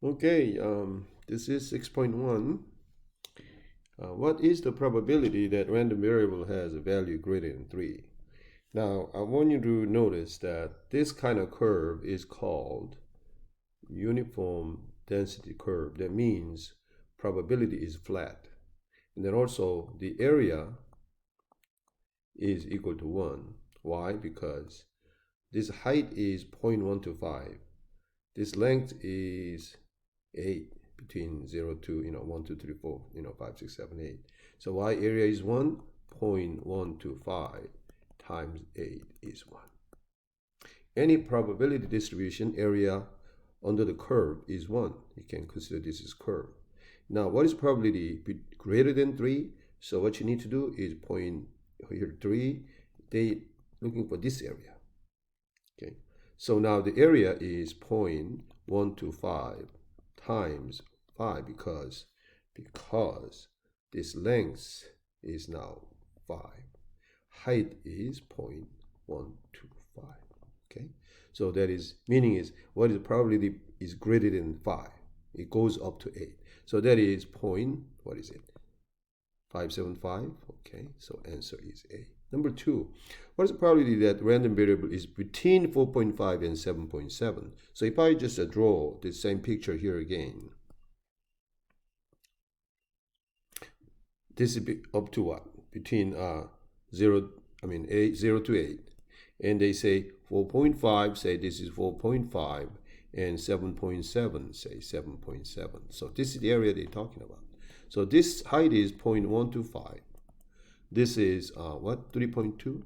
Okay, this is 6.1. What is the probability that random variable has a value greater than 3? Now, I want you to notice that this kind of curve is called uniform density curve. That means probability is flat. And then also the area is equal to 1. Why? Because this height is 0.125. This length is 8 between 0 to 1 2 3 4 5 6 7 8. So y area is 1.125 times 8 is 1. Any probability distribution area under the curve is 1. You can consider this is curve. Now, what is probability greater than 3? So what you need to do is point here 3. They looking for this area. Okay. So now the area is 0.125 times 5 because this length is now 5. Height is 0.125. Okay. So that is meaning is what is probability is greater than 5. It goes up to 8. So that is what is it? 575. Okay. So answer is A. Number 2, what is the probability that random variable is between 4.5 and 7.7? So if I just draw the same picture here again, this is up to what? Between 0 to 8. And they say 4.5, say this is 4.5, and 7.7, say 7.7. So this is the area they're talking about. So this height is 0.125. This is what? 3.2.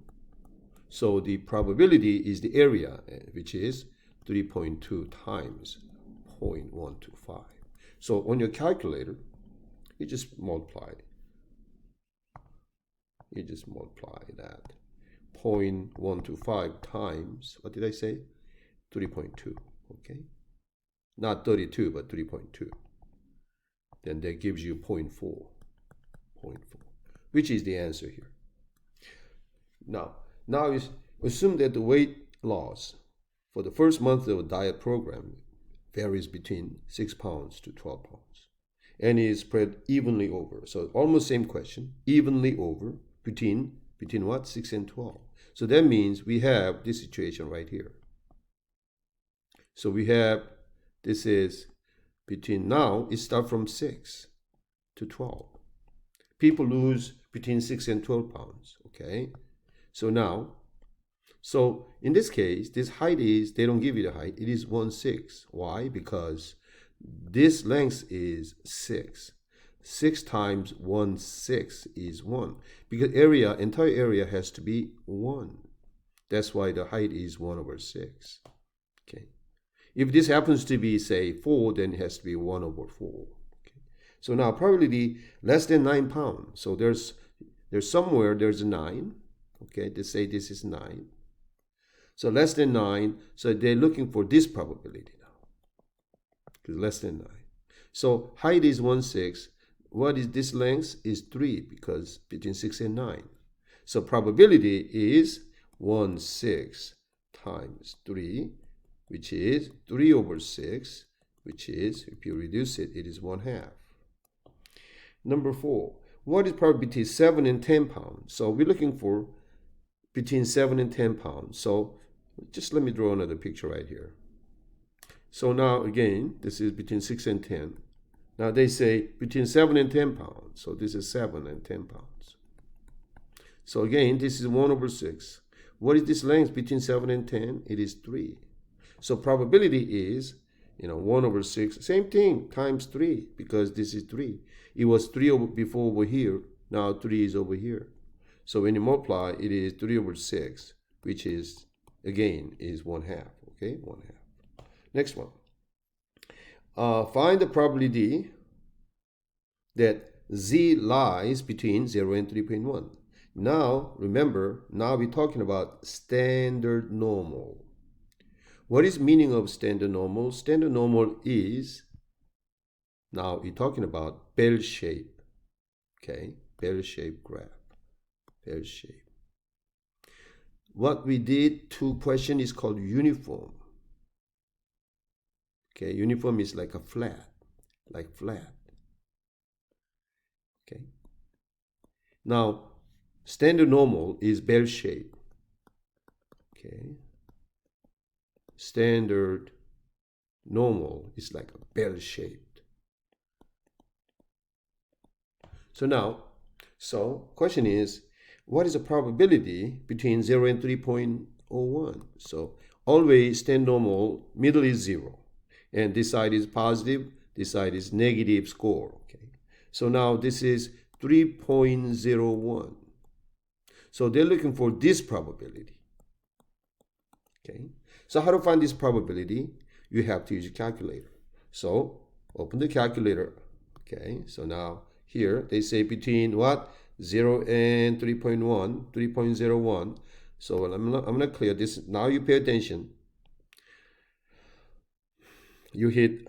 So the probability is the area, which is 3.2 times 0.125. So on your calculator, you just multiply. You just multiply that. 0.125 times, what did I say? 3.2, okay? Not 32, but 3.2. Then that gives you 0.4, which is the answer here. Now assume that the weight loss for the first month of a diet program varies between 6 pounds to 12 pounds and is spread evenly over. So almost same question, evenly over between what? 6 and 12. So that means we have this situation right here. So we have, this is between, now it starts from 6 to 12. People lose between 6 and 12 pounds, okay? So now, so in this case, this height is, they don't give you the height, it is 1/6. Why? Because this length is 6. 6 times 1/6 is 1. Because entire area has to be 1. That's why the height is 1/6. Okay. If this happens to be, say, 4, then it has to be 1/4. Okay. So now probability less than 9 pounds. So there's somewhere there's a 9. Okay, they say this is 9. So less than 9, so they're looking for this probability now. Because less than 9. So height is 1/6. What is this length? Is 3, because between 6 and 9. So probability is 1/6 times 3, which is 3/6, which is, if you reduce it, it is 1/2. Number 4, what is probability between 7 and 10 pounds? So we're looking for between 7 and 10 pounds. So just let me draw another picture right here. So now again, this is between 6 and 10. Now they say between 7 and 10 pounds. So this is 7 and 10 pounds. So again, this is 1/6. What is this length between 7 and 10? It is 3. So probability is, 1/6. Same thing, times 3, because this is 3. It was 3 before over here. Now 3 is over here. So when you multiply, it is 3/6, which is, again, is 1/2. Okay, 1/2. Next one. Find the probability that z lies between 0 and 3.1. Now, remember, now we're talking about standard normal. What is meaning of standard normal? Standard normal is, now we're talking about bell shape. Okay, bell shape graph. Bell shape. What we did to question is called uniform. Okay, uniform is like a flat, like flat. Okay. Now, standard normal is bell shape. Okay. Standard normal is like a bell shaped. So now, question is, what is the probability between 0 and 3.01? So always stand normal, middle is 0. And this side is positive, this side is negative score. Okay. So now this is 3.01. So they're looking for this probability. Okay. So how to find this probability? You have to use a calculator. So open the calculator. Okay. So now here they say between what? 0 and 3.1, 3.01. So I'm gonna clear this. Now you pay attention. You hit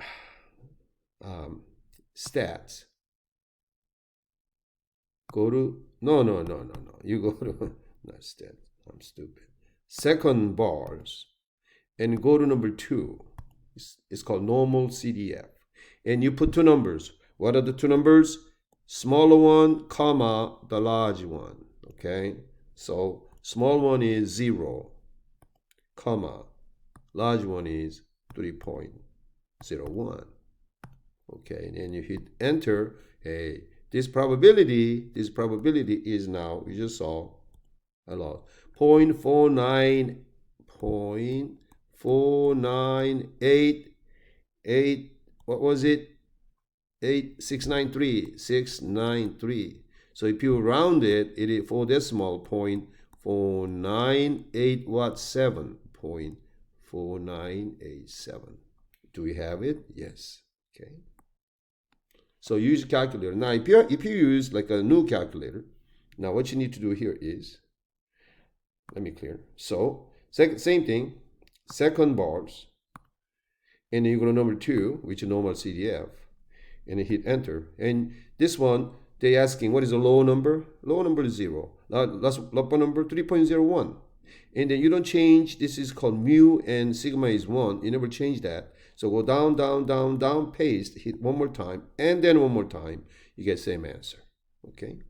stats. Go to no. You go to not stats. I'm stupid. Second bars, and go to number 2. It's called normal CDF, and you put two numbers. What are the two numbers? Smaller one, comma, the large one. Okay, so small one is 0, comma, large one is 3.01. Okay, and then you hit enter. Hey, this probability is now, we just saw a lot, 0.4988, what was it? 693. So if you round it, it is 4 decimal point 4987.4987. Do we have it? Yes. Okay. So use a calculator. Now, if you use like a new calculator, now what you need to do here is, let me clear. So same thing, second bars, and then you go to number 2, which is normal CDF, and you hit enter. And this one, they're asking what is the low number? Low number is 0. Last upper number 3.01. And then you don't change. This is called mu, and sigma is 1. You never change that. So go down, down, down, down, paste, hit one more time, and then one more time. You get same answer. Okay.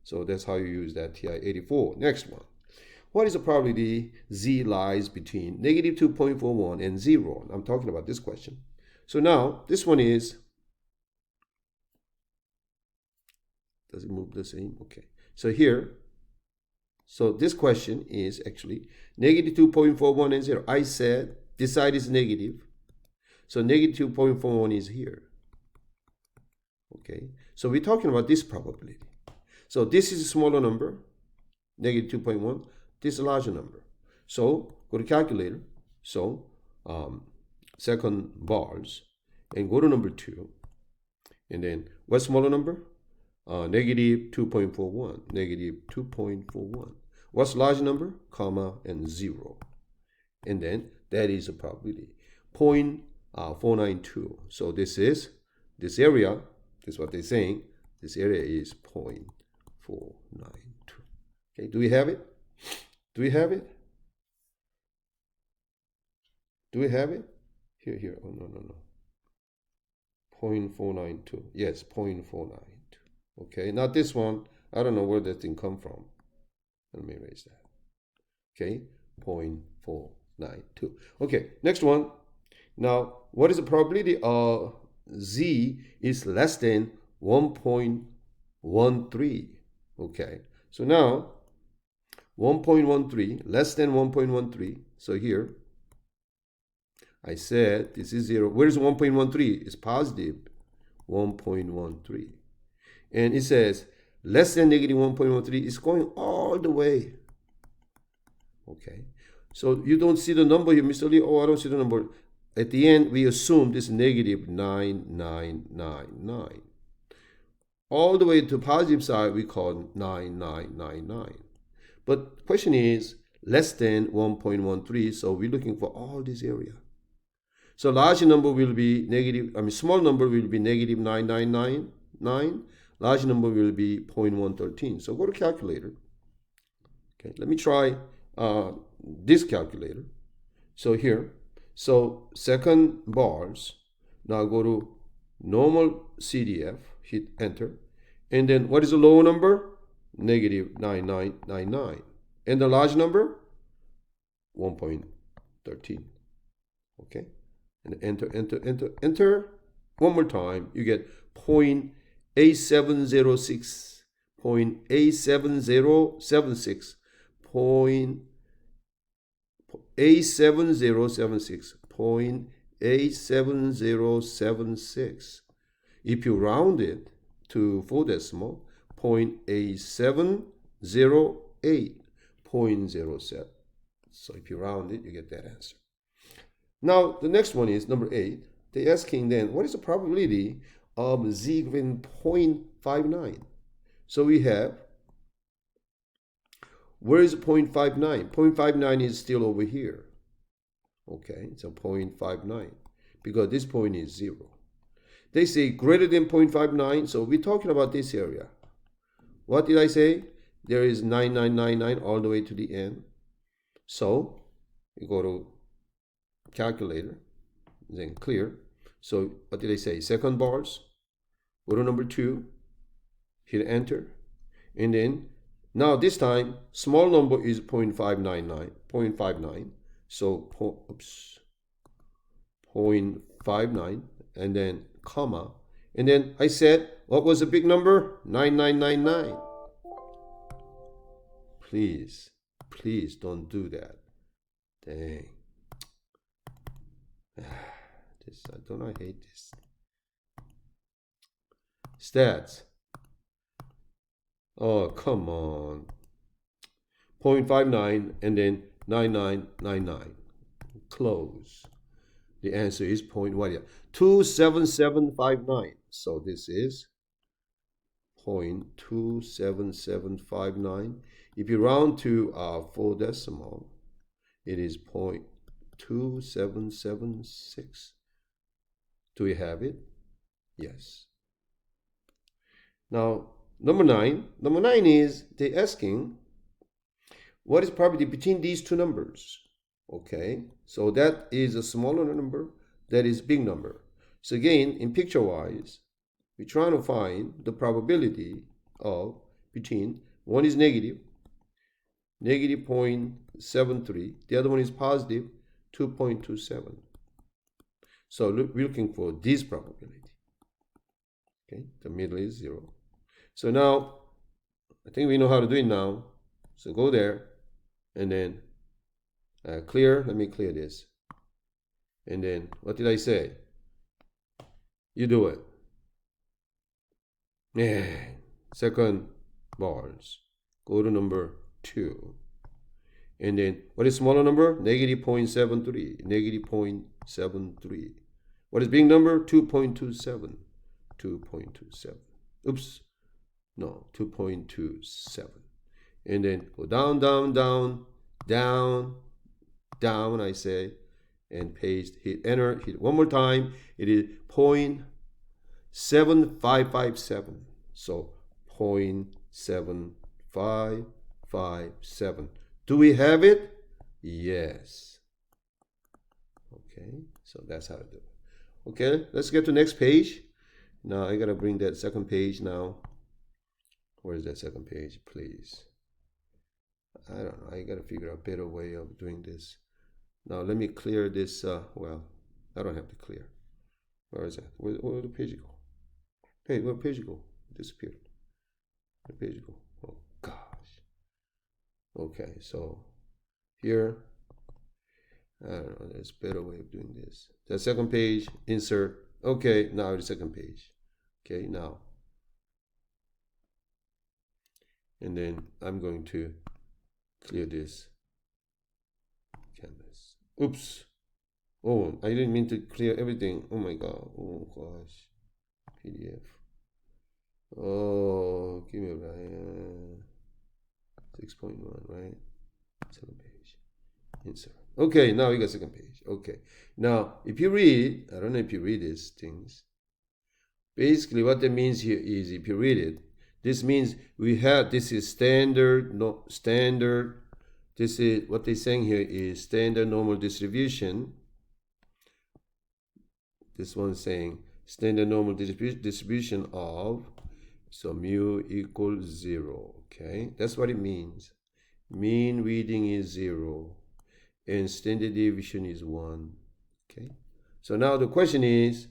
So that's how you use that TI-84. Next one. What is the probability Z lies between negative 2.41 and 0? I'm talking about this question. So now this one is, does it move the same? Okay. So here, so this question is actually negative 2.41 and 0. I said this side is negative. So negative 2.41 is here. Okay. So we're talking about this probability. So this is a smaller number, negative 2.1. This is a larger number. So go to calculator. So second bars, and go to number 2. And then what's smaller number? Negative 2.41. Negative 2.41. What's large number? Comma and 0. And then that is a probability. 0.492. So this is, this area, this is what they're saying. This area is 0.492. Okay, do we have it? Do we have it? Do we have it? Here. Oh, no. 0.492. Yes, 0.492. Okay, not this one. I don't know where that thing come from. Let me erase that. Okay, 0.492. Okay, next one. Now, what is the probability of Z is less than 1.13? Okay, so now 1.13, less than 1.13. So here, I said this is 0. Where is 1.13? It's positive 1.13. And it says less than negative 1.13 is going all the way. Okay. So you don't see the number here, Mr. Lee. Oh, I don't see the number. At the end, we assume this negative 9999. All the way to positive side, we call 9999. But question is less than 1.13, so we're looking for all this area. So large number will be negative, small number will be negative 9999. Large number will be 0.113. So go to calculator. Okay, let me try this calculator. So here, so second bars, Now go to normal CDF, hit enter. And then what is the lower number? Negative 9999. And the large number? 1.13. Okay? And enter, enter, enter, enter. One more time, you get 0.8706, 0.87076, 0.87076, 0.87076. If you round it to 4 decimal, 0.8708, 0.07. So if you round it, you get that answer. Now, the next one is number 8. They're asking then, what is the probability of z given 0.59? So we have, where is 0.59? 0.59 is still over here. Okay, so 0.59, because this point is 0. They say greater than 0.59, so we're talking about this area. What did I say? There is 9999 all the way to the end. So you go to calculator, then clear. So what did I say? Second bars, go to number 2, hit enter, and then now this time small number is 0.599, so 0.59, and then comma, and then I said what was the big number? 9999. Please don't do that. Dang. Don't I hate this? Stats. Oh, come on. 0.59 and then 9999. Close. The answer is 27759. So this is 0.27759. If you round to 4 decimal, it is 0.2776. Do we have it? Yes. Now, number 9. Number 9 is they're asking, what is probability between these two numbers? Okay, so that is a smaller number, that is big number. So again, in picture-wise, we're trying to find the probability of between, one is negative 0.73, the other one is positive 2.27. So we're looking for this probability. Okay, the middle is 0. So now, I think we know how to do it now. So go there, and then clear. Let me clear this. And then, what did I say? You do it. Yeah. Second bars. Go to number 2. And then, what is smaller number? Negative 0.73. Negative 0.73. What is big number? 2.27. 2.27. Oops. No, 2.27. And then go down, down, down, down, down, I say, and paste, hit enter, hit one more time. It is 0.7557. So 0.7557. Do we have it? Yes. Okay, so that's how to do it. Okay, let's get to next page. Now I gotta bring that second page now. Where is that second page, please? I don't know. I gotta figure out a better way of doing this. Now let me clear this. Well, I don't have to clear. Where is that? Where the page go? Hey, where the page go? It disappeared. Where the page go? Oh gosh. Okay, so here, I don't know. There's a better way of doing this. The second page, insert. Okay, now the second page. Okay, now. And then I'm going to clear this canvas. Oops. Oh, I didn't mean to clear everything. Oh my god. Oh gosh. PDF. Oh, give me a right. 6.1, right? Second page. Insert. Okay, now we got second page. Okay. Now, if you read, I don't know if you read these things. Basically, what that means here is, if you read it, this means we have, this is standard, no standard. This is what they're saying here is standard normal distribution. This one's saying standard normal distribution of, so mu equals 0. Okay, that's what it means. Mean reading is 0 and standard deviation is 1. Okay, so now the question is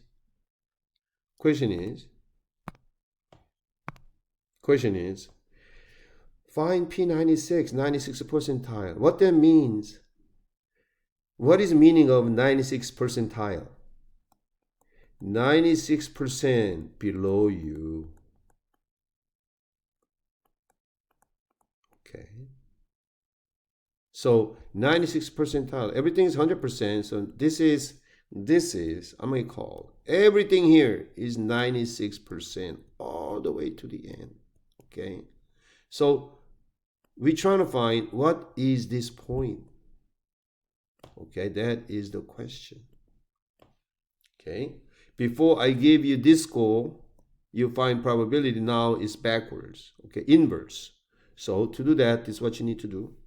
find P96, 96th percentile. What that means? What is the meaning of 96th percentile? 96% below you. Okay. So 96th percentile, everything is 100%. So this is, I'm going to call, everything here is 96% all the way to the end. Okay. So we're trying to find what is this point. Okay, that is the question. Okay. Before I give you this score, you find probability now is backwards. Okay, inverse. So to do that, this is what you need to do.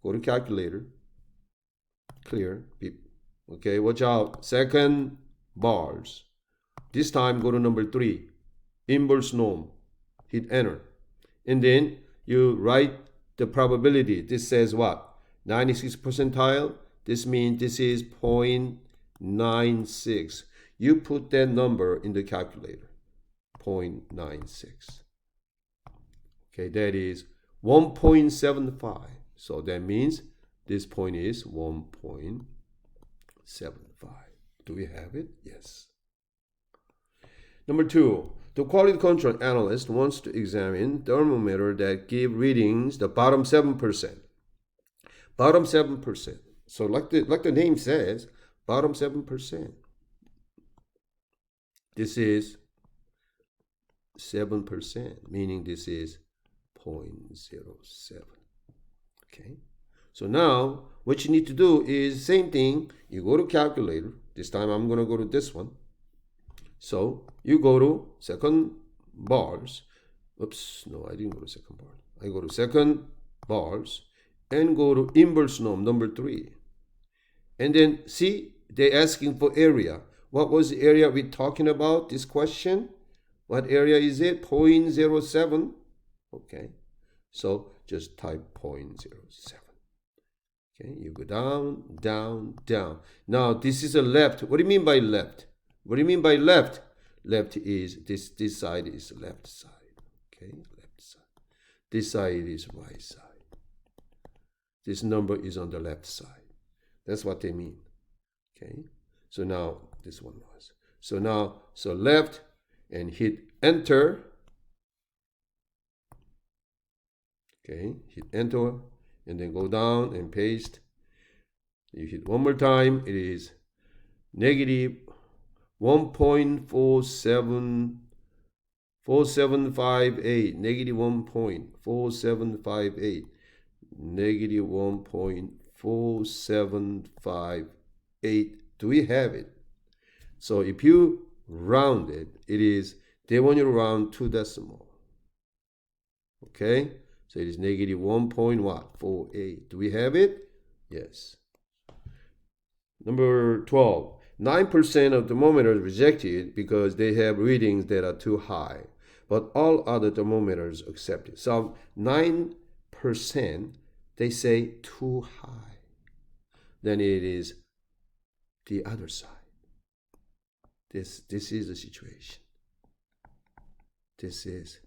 Go to calculator. Clear. Beep. Okay, watch out. Second bars. This time go to number 3. Inverse norm. Hit enter. And then you write the probability. This says what? 96th percentile. This means this is 0.96. You put that number in the calculator. 0.96. Okay, that is 1.75. So that means this point is 1.75. Do we have it? Yes. Number 2, the quality control analyst wants to examine thermometer that give readings the bottom 7%. Bottom 7%. So like the name says, bottom 7%. This is 7%, meaning this is 0.07. Okay. So now what you need to do is same thing. You go to calculator. This time I'm going to go to this one. So you go to second bars. Oops, no, I didn't go to second bar. I go to second bars and go to inverse norm number 3. And then see, they're asking for area. What was the area we're talking about, this question? What area is it? 0.07. Okay, so just type 0.07. Okay, you go down, down, down. Now this is a left. What do you mean by left? What do you mean by left? Left is this side is left side. Okay, left side. This side is right side. This number is on the left side. That's what they mean. Okay, so now this one was. So now, so left and hit enter. Okay, hit enter and then go down and paste. You hit one more time, it is negative 1.4758, negative 1.4758, negative 1.4758. Do we have it? So if you round it, it is, they want you to round 2 decimal. Okay, so it is negative 1.48. Do we have it? Yes. Number 12. 9% of thermometers rejected because they have readings that are too high, but all other thermometers accepted. So 9%, they say too high. Then it is the other side. This is the situation. This is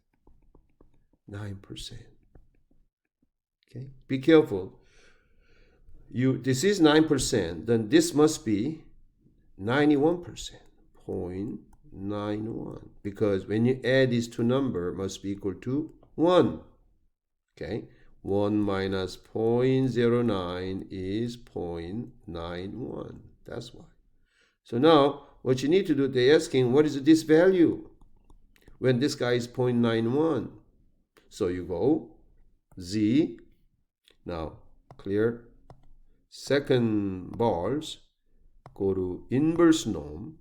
9%. Okay, be careful. This is 9%, then this must be 91%, 0.91, because when you add these two numbers, must be equal to 1. Okay, 1 minus 0.09 is 0.91. That's why. So now, what you need to do, they're asking, what is this value? When this guy is 0.91. So you go Z. Now, clear. Second bars, go to inverse norm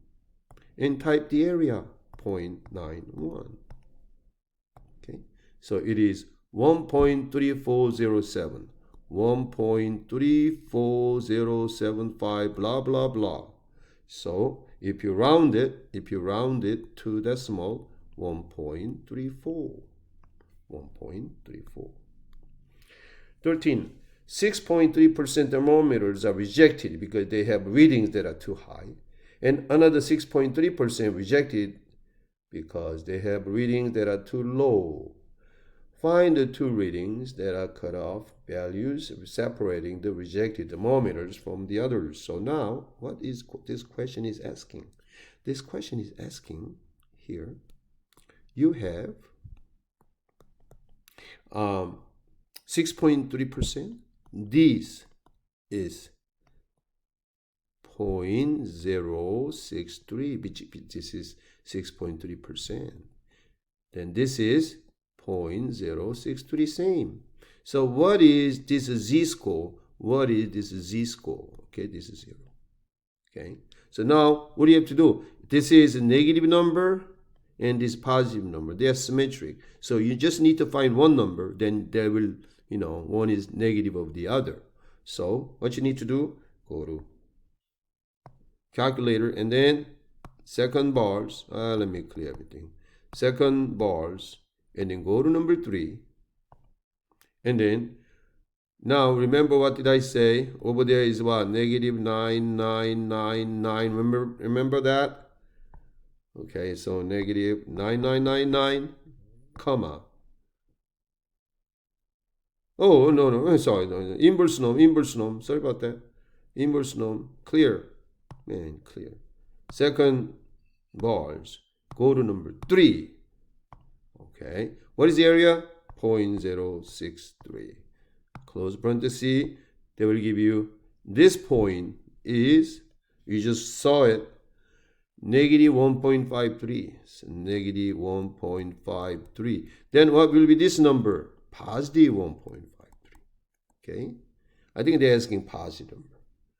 and type the area 0.91. Okay, so it is 1.3407, 1.34075, blah blah blah. So if you round it to decimal, 1.34. 1.34. 13. 6.3% thermometers are rejected because they have readings that are too high, and another 6.3% rejected because they have readings that are too low. Find the two readings that are cut off values, separating the rejected thermometers from the others. So now, what is this question is asking? This question is asking here, you have 6.3%. This is 0.063, which this is 6.3%. Then this is 0.063, same. So what is this z-score? What is this z-score? Okay, this is 0. Okay, so now what do you have to do? This is a negative number and this positive number. They are symmetric. So you just need to find one number, then there will, one is negative of the other. So what you need to do, go to calculator and then second bars. Let me clear everything. Second bars, and then go to number 3. And then, now remember what did I say? Over there is what? Negative 9999. Remember that? Okay, so negative 9999, comma. Oh, no, sorry. Inverse norm. Sorry about that. Inverse norm. Clear. Man, clear. Second bars. Go to number 3. Okay. What is the area? 0.063. Close parenthesis. They will give you, this point is, you just saw it, negative 1.53. So negative 1.53. Then what will be this number? Positive 1.53. Okay. I think they're asking positive number.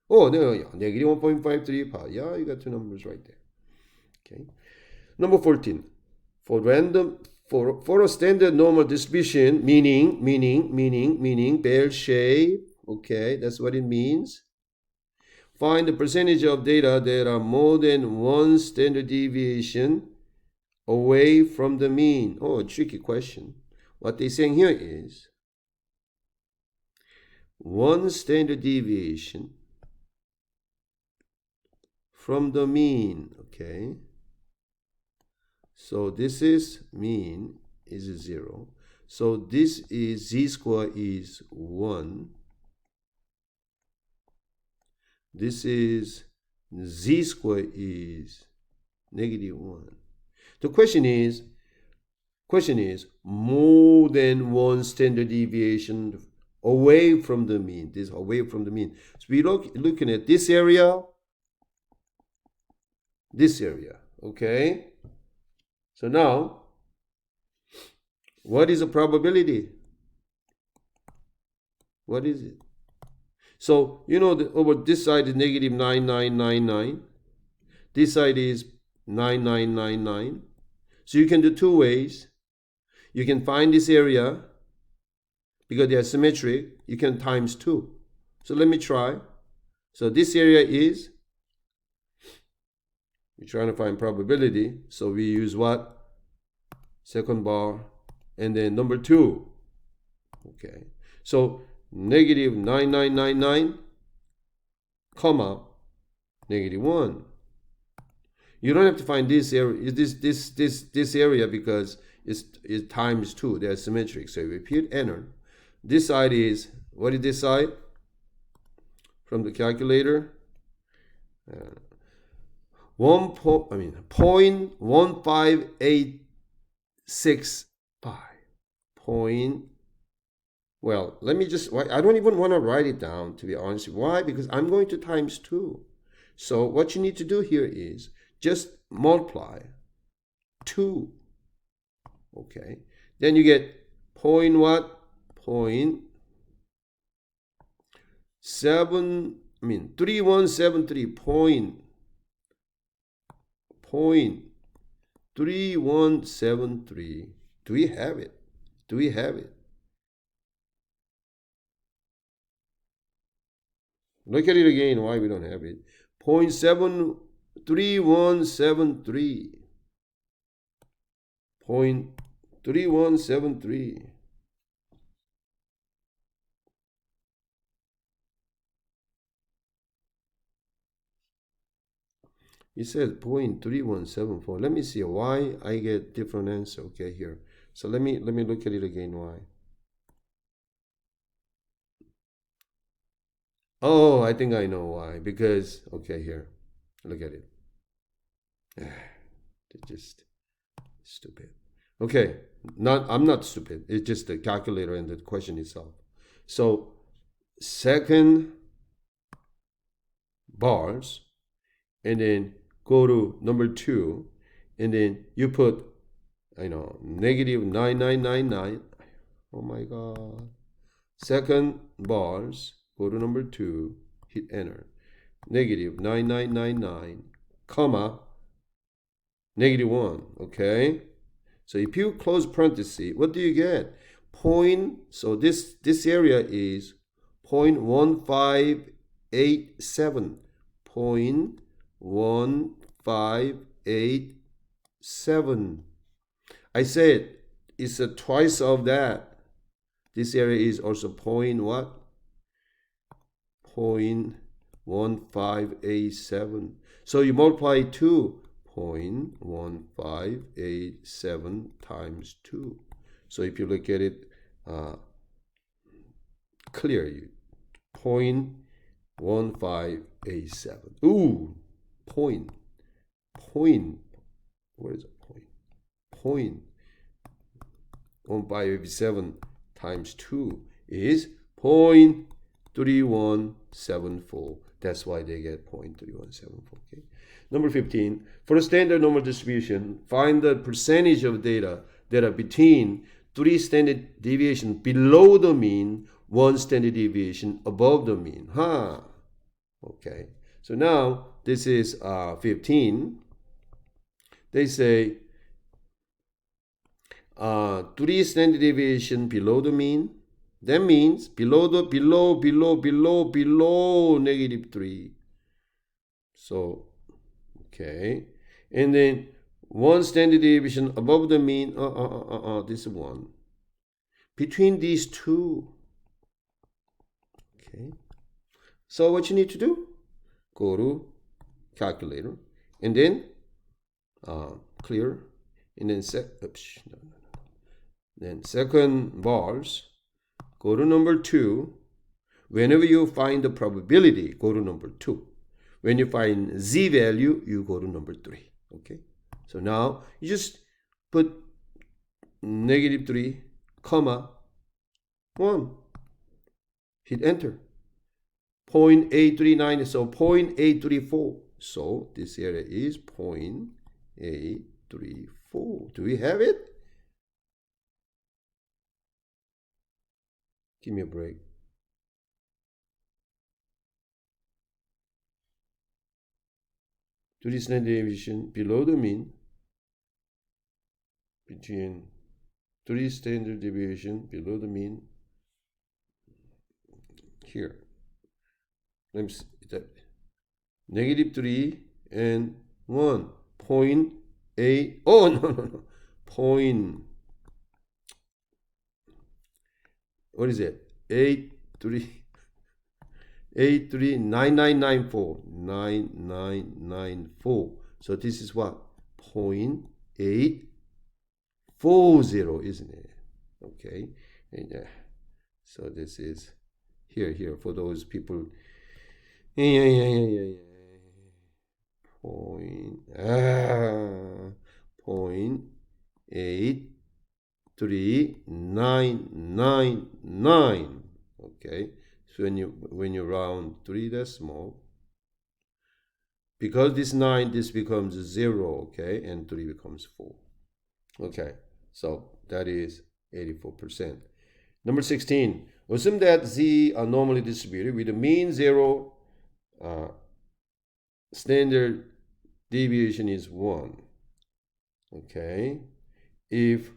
Oh, no, yeah. Negative 1.53. Yeah, you got two numbers right there. Okay. Number 14. For a standard normal distribution, meaning bell shape. Okay, that's what it means. Find the percentage of data that are more than one standard deviation away from the mean. Oh, a tricky question. What they're saying here is one standard deviation from the mean. Okay. So this is mean is 0. So this is z-score is 1. This is z-score is negative 1. The question is more than one standard deviation away from the mean. This away from the mean. So we're looking at this area, okay? So now, what is the probability? What is it? So, over this side is negative 9999. This side is 9999. So you can do two ways. You can find this area, because they are symmetric, you can times 2. So let me try. So this area is, we're trying to find probability. So we use what? Second bar. And then number 2. Okay. So negative 9999, comma, negative 1. You don't have to find this area, this area, because it's times 2. They're symmetric. So repeat, enter. This side is, what is this side? From the calculator. 0.15865. Well, let me just, I don't even want to write it down, to be honest. Why? Because I'm going to times 2. So what you need to do here is just multiply 2. Okay. Then you get point what? 3173. Point 3173. Do we have it? Look at it again, why we don't have it. 0.7 .3173. 0.3173. It says 0.3174. Let me see why I get different answer. Okay, here. So let me look at it again. Why? Oh, I think I know why. Because okay, here. Look at it. It's just stupid. Okay, I'm not stupid. It's just the calculator and the question itself. So second bars, and then go to number 2, and then you put, negative 9999. Oh my God. Second bars, go to number 2, hit enter. Negative 9999, comma, negative 1. Okay. So if you close parenthesis, what do you get? So this area is 0.1587. 0.1587. I said it's a twice of that. This area is also point what? 0.1587. So you multiply 0.1587 times 2. So if you look at it clearly, 0.1587. Ooh, point. What is a point? 0.1587 times 2 is 0.3174. That's why they get 0.3174. Okay. Number 15. For a standard normal distribution, find the percentage of data that are between 3 standard deviations below the mean, 1 standard deviation above the mean. Okay. So now this is 15. They say 3 standard deviation below the mean. That means below negative 3. So, okay. And then 1 standard deviation above the mean. This is 1. Between these two. Okay. So what you need to do? Go to calculator. And then clear. And then then second bars, go to number 2. Whenever you find the probability, go to number 2. When you find z value, you go to number 3. Okay. So now you just put negative 3, comma 1. Hit enter. 0.839. So 0.834. So this area is 0.834. Do we have it? Give me a break. To the standard deviation below the mean, between 3 standard deviation below the mean. Here. Let me see that. Negative 3 and 1. 0.8. Oh, no. What is it? 83994. 9994. So this is what? 0.840, isn't it? Okay. And so this is here for those people. Yeah. 0.83999. Okay, so when you round 3 decimal, because this 9, this becomes 0. Okay, and 3 becomes 4. Okay, so that is 84%. Number 16. Assume that z are normally distributed with the mean 0. Standard deviation is 1. Okay, if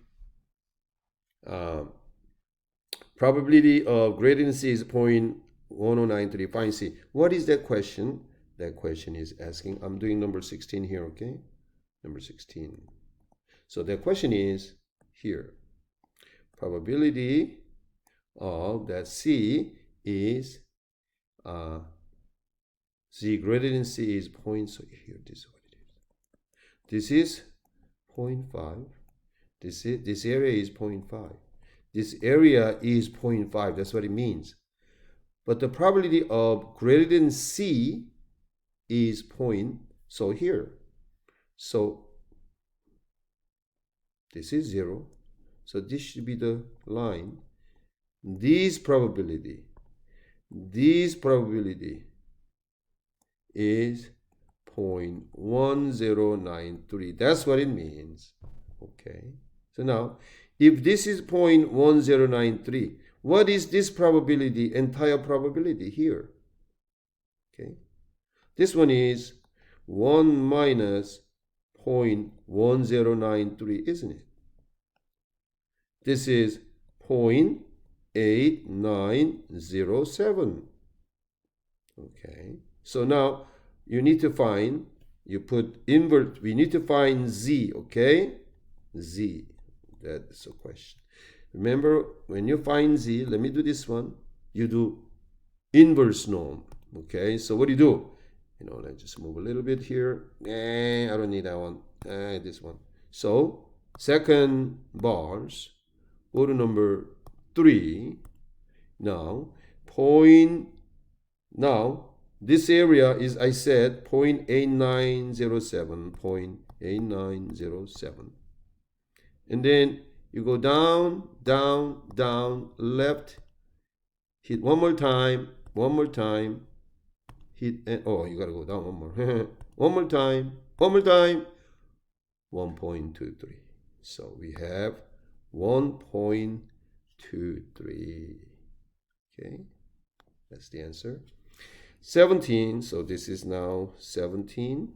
probability of gradient C is 0.1093. Find C. What is that question? that question is asking. I'm doing number 16 here, okay? Number 16. So the question is here. Probability of that C is Z greater than C is point. So here, this is what it is. This is 0.5. This area is 0.5. This area is 0.5. That's what it means. But the probability of greater than C is point. So here. So this is 0. So this should be the line. This probability is 0.1093. That's what it means. Okay. So now, if this is 0.1093, what is this probability, entire probability here? Okay. This one is 1 minus 0.1093, isn't it? This is 0.8907. Okay. So now you need to find, you put invert, we need to find Z, okay? Z. That's the question. Remember, when you find Z, let me do this one. You do inverse norm. Okay, so what do you do? Let's just move a little bit here. I don't need that one. This one. So, second bars, go to number 3. Now, this area is, I said, 0.8907, 0.8907. And then you go down, down, down, left, hit one more time, hit, oh, you gotta go down one more. one more time, 1.23. So we have 1.23. Okay, that's the answer. 17, so this is now 17.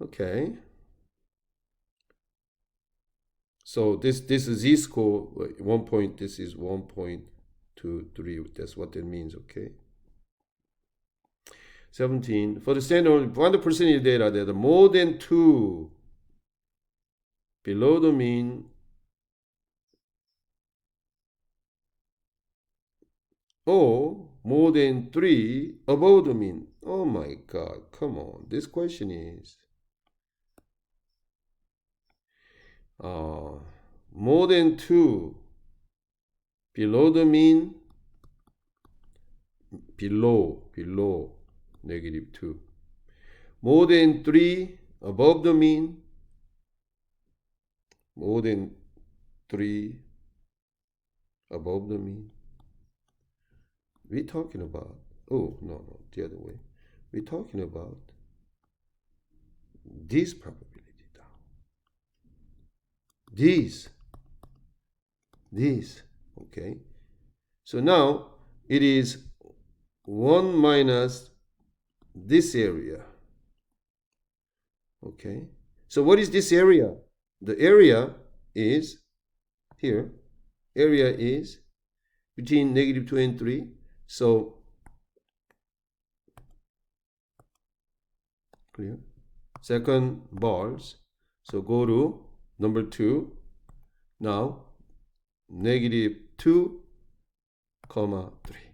Okay. So this is Z-score, this is 1.23. That's what it means, okay? 17. For the standard, find the percentage data that are more than 2 below the mean or more than 3 above the mean. Oh my God, come on. This question is more than 2 below the mean, below -2. More than 3 above the mean, more than 3 above the mean. We're talking about, oh, no, the other way. We're talking about this probability down. This, okay? So now it is 1 minus this area, okay? So what is this area? The area is here. Area is between -2 and 3. So, clear? Second bars. So go to number 2. Now, -2, 3.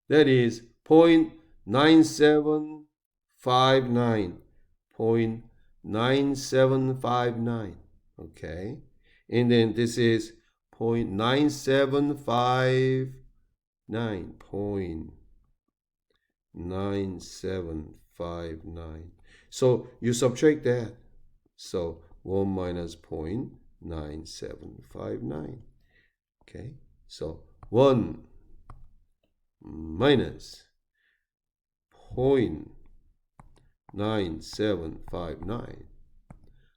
That is 0.9759. 0.9759. Okay. And then this is 0.9759. 0.9759. So you subtract that. So 1 minus 0.9759. Okay. So 1 minus 0.9759.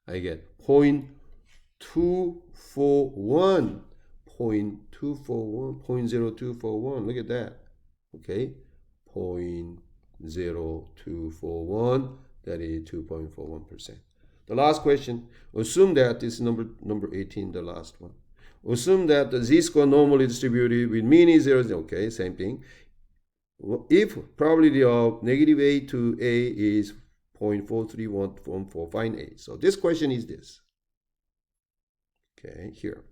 I get 0.241. 0.0241. Look at that. Okay. 0.0241. That is 2.41%. The last question. Assume that this is number 18, the last one. Assume that the z-square normally distributed with mean is 0. Okay, same thing. If probability of negative a to a is 0.43114, find a. So this question is this. Okay, here.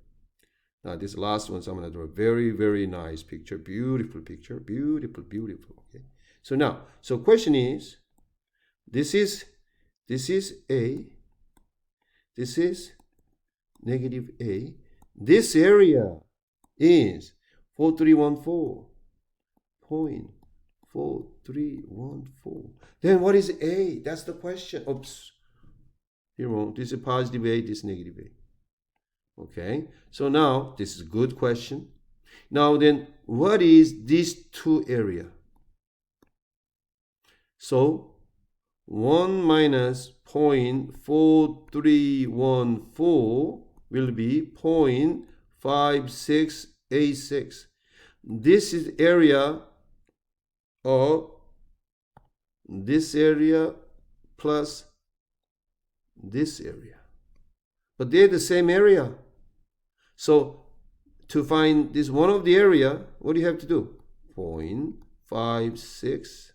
Now this last one, so I'm going to draw a very, very nice picture. Beautiful picture. Beautiful, beautiful. Okay. So now, so question is, this is a, this is negative a. This area is 4314.4314. Then what is a? That's the question. Oops. Here wrong. This is positive a, this is negative a. Okay, so now this is a good question. Now then, what is these two area? So 1 minus 0.4314 will be 0.5686. This is area of this area plus this area. But they're the same area. So to find this one of the area, what do you have to do? 0.56.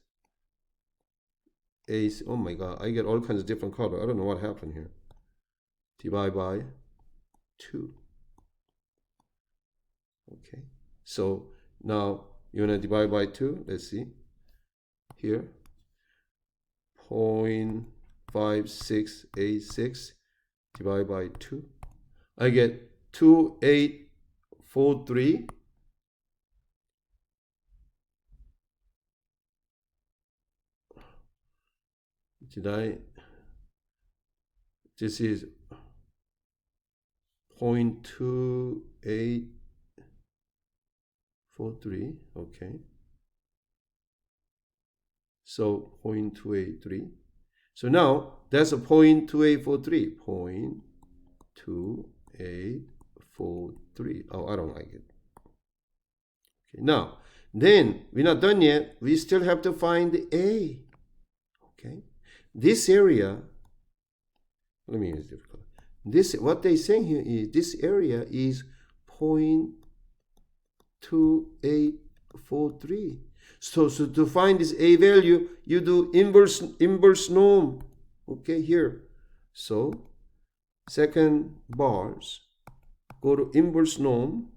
Oh my God, I get all kinds of different color. I don't know what happened here. Divide by 2. Okay. So now you want to divide by 2. Let's see. Here. 0.5686 divided by 2. I get 2843. This is 0.2843. Okay. So 0.283. So now that's a 0.2843. 0.2843. Oh, I don't like it. Okay, now, then we're not done yet. We still have to find the A. Okay. This area, let me use difficult. This, what they're saying here is this area is 0.2843. So to find this A value, you do inverse norm. Okay, here. So second bars, go to inverse norm,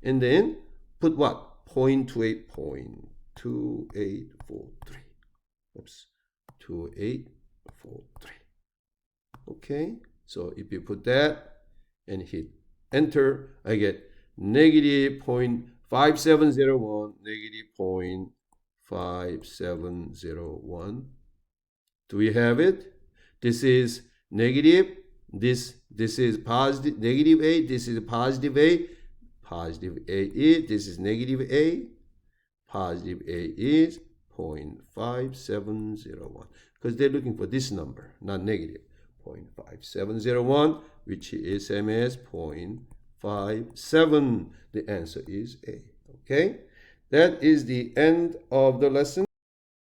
and then put what? 0.2843. Oops, 2843. Okay, so if you put that and hit enter, I get negative 0.5701, negative 0.5701. Do we have it? This is negative. This is positive, negative a. This is positive a. Positive a is, this is negative a. Positive a is 0.5701. Because they're looking for this number, not negative. 0.5701, which is same as 0.57. The answer is A. Okay? That is the end of the lesson.